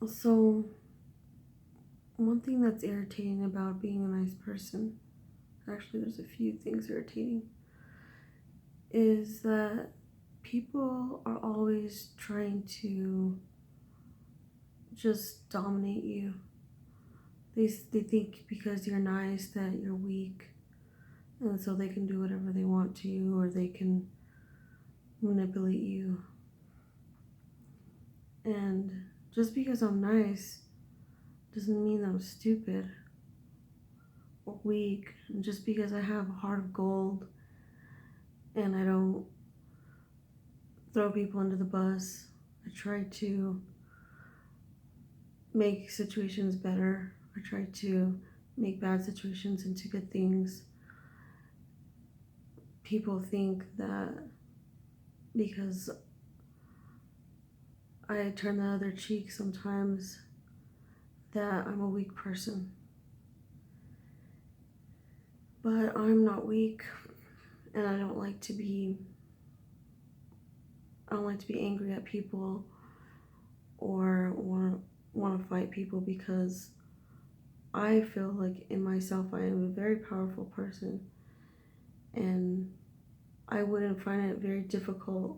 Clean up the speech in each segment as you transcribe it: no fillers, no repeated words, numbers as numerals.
So, one thing that's irritating about being a nice person, actually, there's a few things irritating, is that people are always trying to just dominate you. They think because you're nice that you're weak, and so they can do whatever they want to you or they can manipulate you. And just because I'm nice doesn't mean I'm stupid or weak. And just because I have a heart of gold and I don't throw people under the bus, I try to make situations better. I try to make bad situations into good things. People think that because I turn the other cheek sometimes that I'm a weak person. But I'm not weak, and I don't like to be angry at people or want to fight people because I feel like in myself I am a very powerful person, and I wouldn't find it very difficult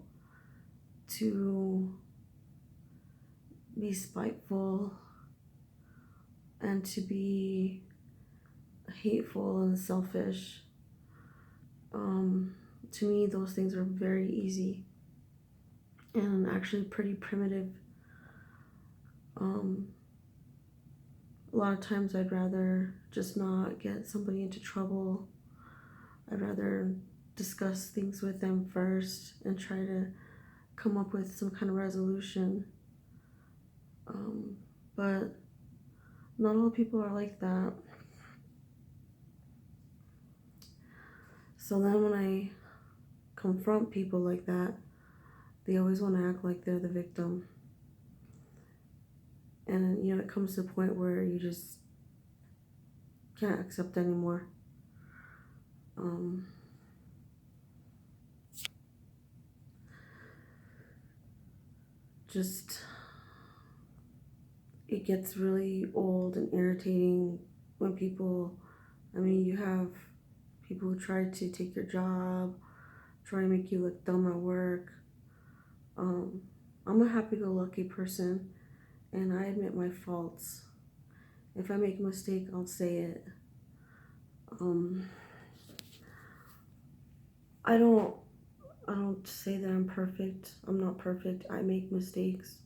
to be spiteful and to be hateful and selfish. To me, those things are very easy and actually pretty primitive. Um, a lot of times I'd rather just not get somebody into trouble. I'd rather discuss things with them first and try to come up with some kind of resolution. Um, but not all people are like that. So then when I confront people like that, they always want to act like they're the victim. And it comes to a point where you just can't accept anymore. Um, just it gets really old and irritating when you have people who try to take your job, try to make you look dumb at work. Um, I'm a happy-go-lucky person, and I admit my faults. If I make a mistake, I'll say it. Um, I don't I don't say that I'm perfect. I'm not perfect. I make mistakes,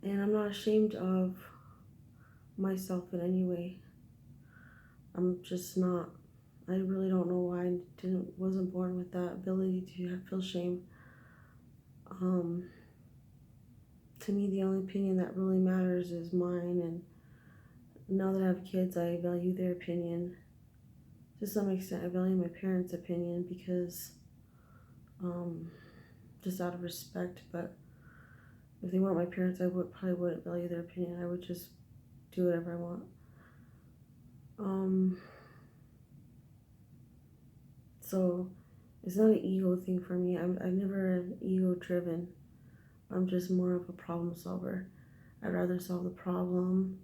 and I'm not ashamed of myself in any way. I'm just not. I really don't know why I wasn't born with that ability to feel shame. Um, to me, the only opinion that really matters is mine, and now that I have kids, I value their opinion. To some extent, I value my parents' opinion because um, just out of respect. But if they weren't my parents, probably wouldn't value their opinion. I would just do whatever I want. Um, so it's not an ego thing for me. I'm never ego driven. I'm just more of a problem solver. I'd rather solve the problem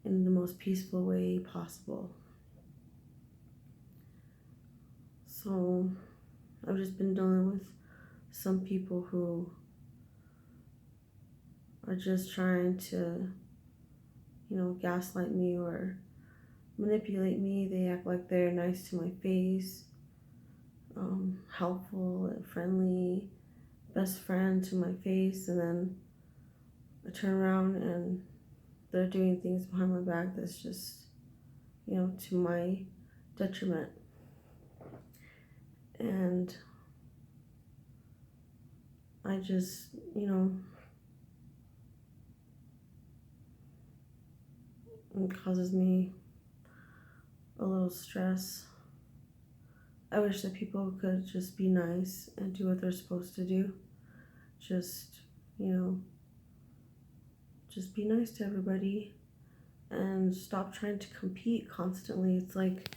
in the most peaceful way possible. So I've just been dealing with some people who are just trying to, gaslight me or manipulate me. They act like they're nice to my face, helpful and friendly, best friend to my face, and then I turn around and they're doing things behind my back that's just, to my detriment. And I just, it causes me a little stress. I wish that people could just be nice and do what they're supposed to do. Just, you know, just be nice to everybody and stop trying to compete constantly. It's like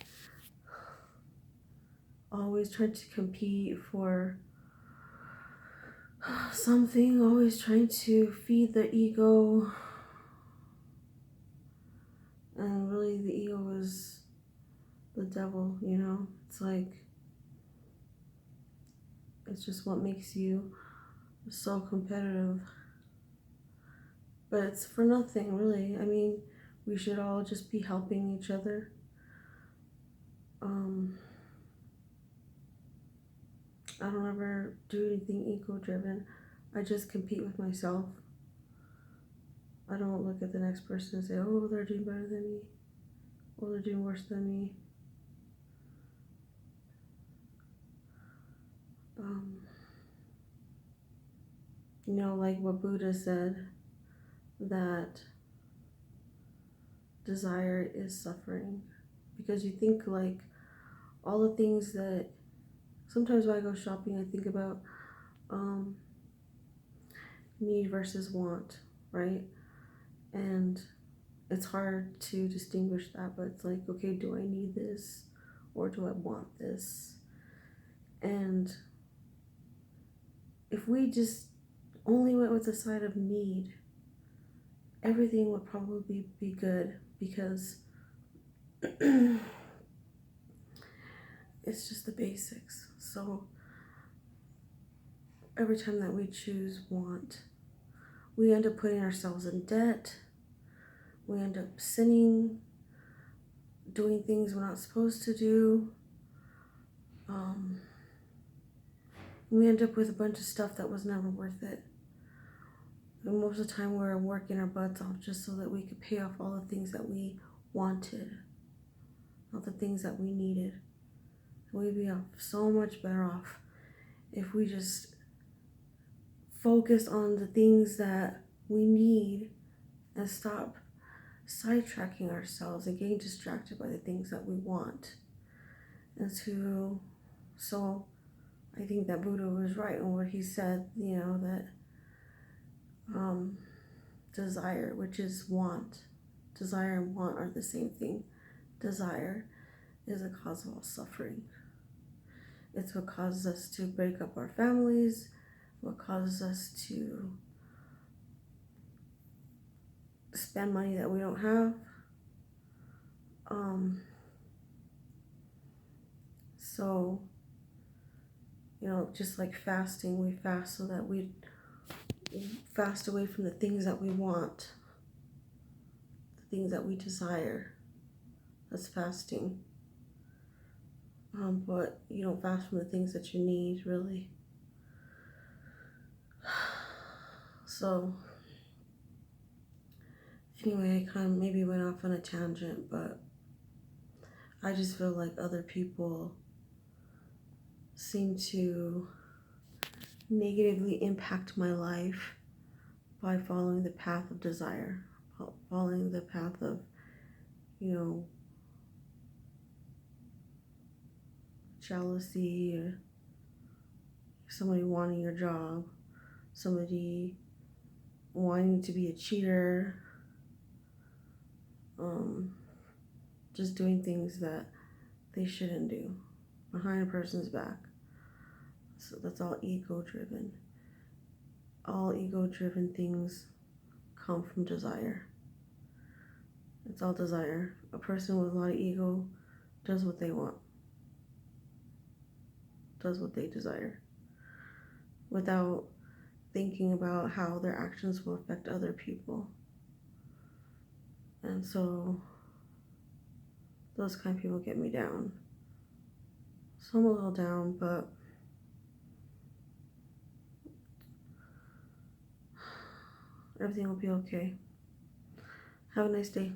always trying to compete for something, always trying to feed the ego. And really, the ego is the devil, you know? It's like, it's just what makes you so competitive. But it's for nothing, really. I mean, we should all just be helping each other. I don't ever do anything ego driven. I just compete with myself. I don't look at the next person and say, oh, they're doing better than me, or they're doing worse than me. You know, like what Buddha said, that desire is suffering. Because you think like all the things that sometimes when I go shopping, I think about need versus want, right? And it's hard to distinguish that, but it's like, okay, do I need this or do I want this? And if we just only went with the side of need, everything would probably be good, because it's just the basics. So every time that we choose want, we end up putting ourselves in debt. We end up sinning, doing things we're not supposed to do. We end up with a bunch of stuff that was never worth it. And most of the time we're working our butts off just so that we could pay off all the things that we wanted, not the things that we needed. We'd be so much better off if we just focus on the things that we need and stop sidetracking ourselves and getting distracted by the things that we want. So I think that Buddha was right in what he said, you know, that desire, which is want. Desire and want are the same thing. Desire is a cause of all suffering. It's what causes us to break up our families, what causes us to spend money that we don't have. So, you know, just like fasting, we fast so that we fast away from the things that we want, the things that we desire. That's fasting. But you don't fast from the things that you need, really. So, anyway, I kind of maybe went off on a tangent, but I just feel like other people seem to negatively impact my life by following the path of desire, following the path of, you know, jealousy, or somebody wanting your job, somebody wanting to be a cheater, just doing things that they shouldn't do behind a person's back. So that's all ego driven. All ego driven things come from desire. It's all desire. A person with a lot of ego does what they want, does what they desire, without thinking about how their actions will affect other people. And so those kind of people get me down. So I'm a little down, but everything will be okay. Have a nice day.